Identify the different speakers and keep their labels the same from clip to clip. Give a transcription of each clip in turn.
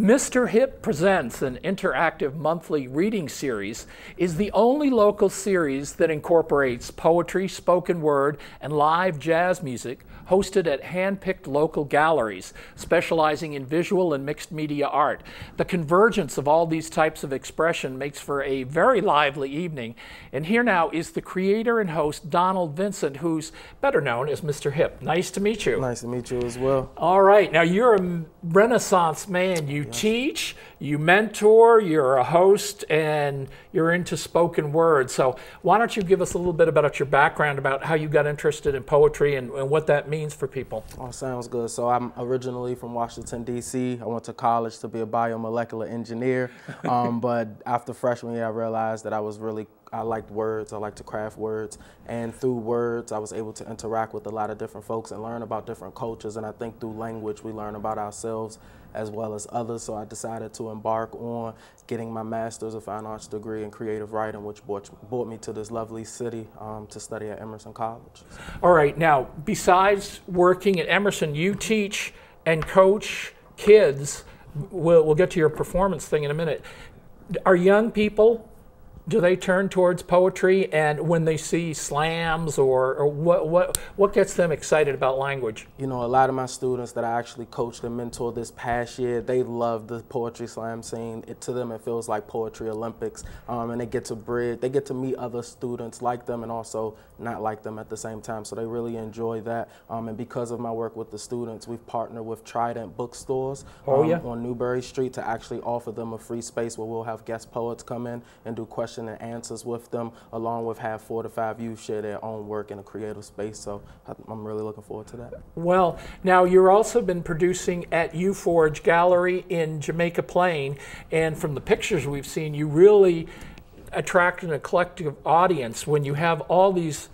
Speaker 1: Mr. Hip Presents, an interactive monthly reading series, is the only local series that incorporates poetry, spoken word, and live jazz music, hosted at hand-picked local galleries, specializing in visual and mixed media art. The convergence of all these types of expression makes for a very lively evening. And here now is the creator and host, Donald Vincent, who's better known as Mr. Hip. Nice to meet you.
Speaker 2: Nice to meet you as well.
Speaker 1: All right, now you're a Renaissance man. You teach, you mentor, you're a host, and you're into spoken word. So why don't you give us a little bit about your background, about how you got interested in poetry and what that means for people.
Speaker 2: Oh, sounds good. So I'm originally from Washington, D.C. I went to college to be a biomolecular engineer, but after freshman year, I realized that I liked words, I like to craft words, and through words I was able to interact with a lot of different folks and learn about different cultures, and I think through language we learn about ourselves as well as others. So I decided to embark on getting my Master's of Fine Arts degree in creative writing, which brought me to this lovely city to study at Emerson College.
Speaker 1: All right, now besides working at Emerson, you teach and coach kids. We'll get to your performance thing in a minute. Are young people, do they turn towards poetry, and when they see slams or what gets them excited about language?
Speaker 2: You know, a lot of my students that I actually coached and mentored this past year, they love the poetry slam scene. To them, it feels like Poetry Olympics, and they get to meet other students like them and also not like them at the same time. So they really enjoy that. And because of my work with the students, we've partnered with Trident bookstores on Newbury Street to actually offer them a free space where we'll have guest poets come in and do question and answers with them, along with have 4 to 5 youth share their own work in a creative space. So I'm really looking forward to that.
Speaker 1: Well, now you've also been producing at UForge Gallery in Jamaica Plain, and from the pictures we've seen, you really attract an eclectic audience when you have all these.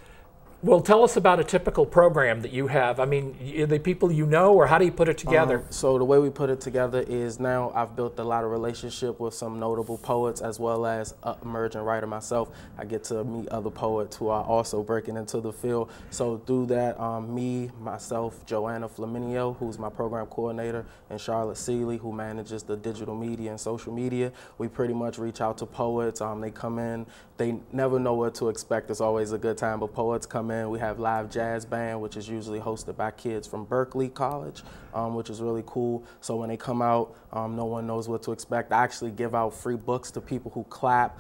Speaker 1: Well, tell us about a typical program that you have. I mean, are they people you know, or how do you put it together?
Speaker 2: So the way we put it together is now I've built a lot of relationship with some notable poets as well as an emerging writer myself. I get to meet other poets who are also breaking into the field. So through that, myself, Joanna Flaminio, who's my program coordinator, and Charlotte Seeley, who manages the digital media and social media, we pretty much reach out to poets. They come in, they never know what to expect. It's always a good time, but poets come in. We have live jazz band, which is usually hosted by kids from Berkeley College, which is really cool. So when they come out, no one knows what to expect. I actually give out free books to people who clap.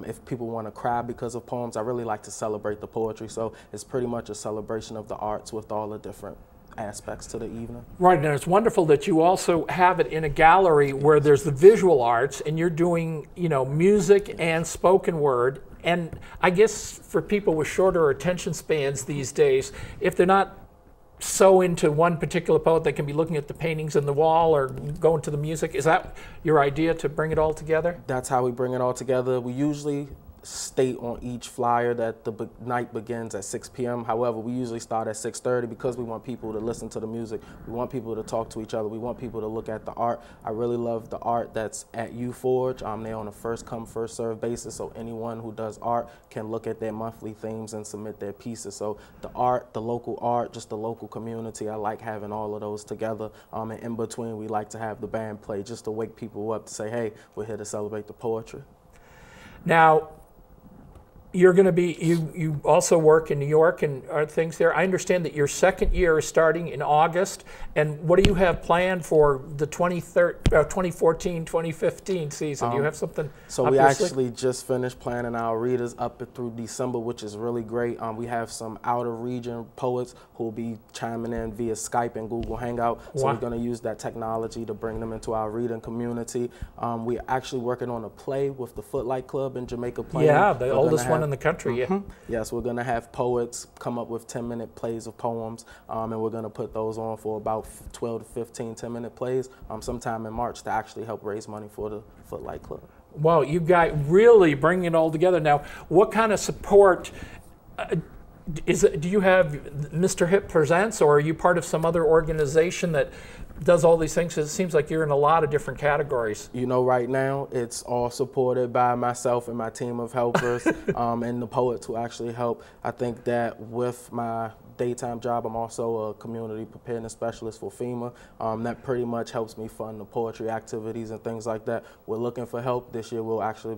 Speaker 2: If people want to cry because of poems, I really like to celebrate the poetry. So it's pretty much a celebration of the arts with all the different aspects to the evening.
Speaker 1: Right, and it's wonderful that you also have it in a gallery where there's the visual arts, and you're doing, you know, music and spoken word. And I guess for people with shorter attention spans these days, if they're not so into one particular poet, they can be looking at the paintings on the wall or going to the music. Is that your idea, to bring it all together?
Speaker 2: That's how we bring it all together. We usually state on each flyer that the night begins at 6 p.m. However, we usually start at 6:30 because we want people to listen to the music. We want people to talk to each other. We want people to look at the art. I really love the art that's at UForge. They're on a first come, first serve basis, so anyone who does art can look at their monthly themes and submit their pieces. So the art, the local art, just the local community, I like having all of those together. And in between, we like to have the band play just to wake people up to say, hey, we're here to celebrate the poetry.
Speaker 1: Now, you're going to be, you also work in New York and are things there. I understand that your second year is starting in August. And what do you have planned for the 2014-2015 season? Do you have something?
Speaker 2: So we actually just finished planning our readers up through December, which is really great. We have some out of region poets who will be chiming in via Skype and Google Hangout. So we're going to use that technology to bring them into our reading community. We're actually working on a play with the Footlight Club in Jamaica Plain.
Speaker 1: Yeah, the oldest one in the country.
Speaker 2: Yes, we're going to have poets come up with 10-minute plays of poems, and we're going to put those on for about 12 to 15 10-minute plays sometime in March to actually help raise money for the Footlight Club. Wow,
Speaker 1: you guys really bring it all together. Now, what kind of support do you have Mr. Hip Presents, or are you part of some other organization that does all these things? It seems like you're in a lot of different categories.
Speaker 2: You know, right now it's all supported by myself and my team of helpers and the poets who actually help. I think that with my daytime job, I'm also a community preparedness specialist for FEMA. That pretty much helps me fund the poetry activities and things like that. We're looking for help. This year we'll actually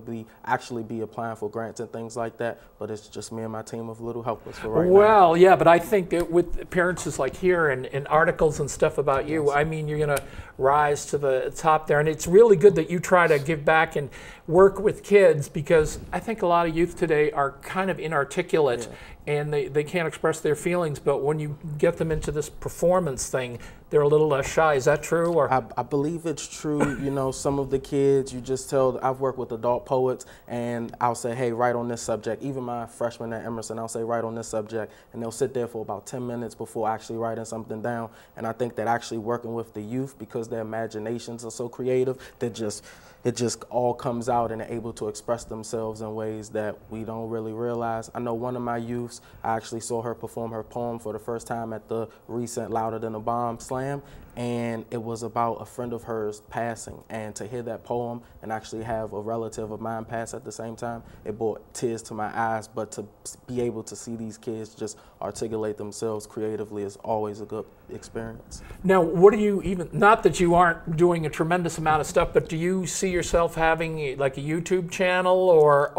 Speaker 2: be applying for grants and things like that, but it's just me and my team of little helpers for right now.
Speaker 1: Well, yeah, but I think that with appearances like here and articles and stuff about you, I mean, you're going to rise to the top there. And it's really good that you try to give back and work with kids, because I think a lot of youth today are kind of inarticulate and they can't express their feelings, but when you get them into this performance thing, they're a little less shy. Is that true? Or
Speaker 2: I believe it's true. You know, some of the kids, you just tell, I've worked with adult poets, and I'll say, hey, write on this subject. Even my freshman at Emerson, I'll say, write on this subject, and they'll sit there for about 10 minutes before actually writing something down. And I think that actually working with the youth, because their imaginations are so creative, it just all comes out and they're able to express themselves in ways that we don't really realize. I know one of my youths, I actually saw her perform her poem for the first time at the recent Louder Than a Bomb Slam, and it was about a friend of hers passing, and to hear that poem and actually have a relative of mine pass at the same time, it brought tears to my eyes. But to be able to see these kids just articulate themselves creatively is always a good experience.
Speaker 1: now, what do you even, not that you aren't doing a tremendous amount of stuff, but do you see yourself having like a YouTube channel, or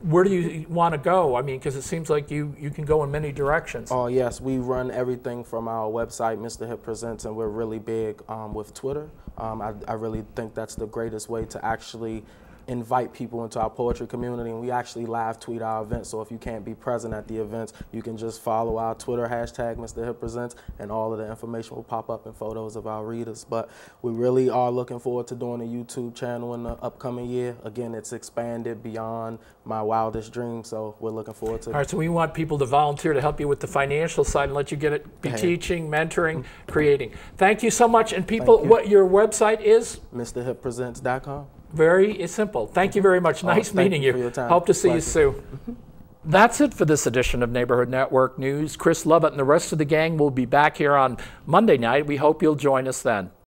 Speaker 1: where do you want to go? I mean, because it seems like you can go in many directions.
Speaker 2: Oh yes, we run everything from our website, Mr. Hip Presents, and we're really big with Twitter. I really think that's the greatest way to actually invite people into our poetry community, and we actually live tweet our events. So if you can't be present at the events, you can just follow our Twitter hashtag Mr. Hip Presents, and all of the information will pop up in photos of our readers. But we really are looking forward to doing a YouTube channel in the upcoming year. Again, it's expanded beyond my wildest dreams, so we're looking forward to it.
Speaker 1: All right, so we want people to volunteer to help you with the financial side and let you get it, be teaching, mentoring, creating. Thank you so much. And people, what your website is?
Speaker 2: MrHipPresents.com.
Speaker 1: Very simple. Thank you very much. Nice meeting you.
Speaker 2: For your time.
Speaker 1: Hope to see you soon. That's it for this edition of Neighborhood Network News. Chris Lovett and the rest of the gang will be back here on Monday night. We hope you'll join us then.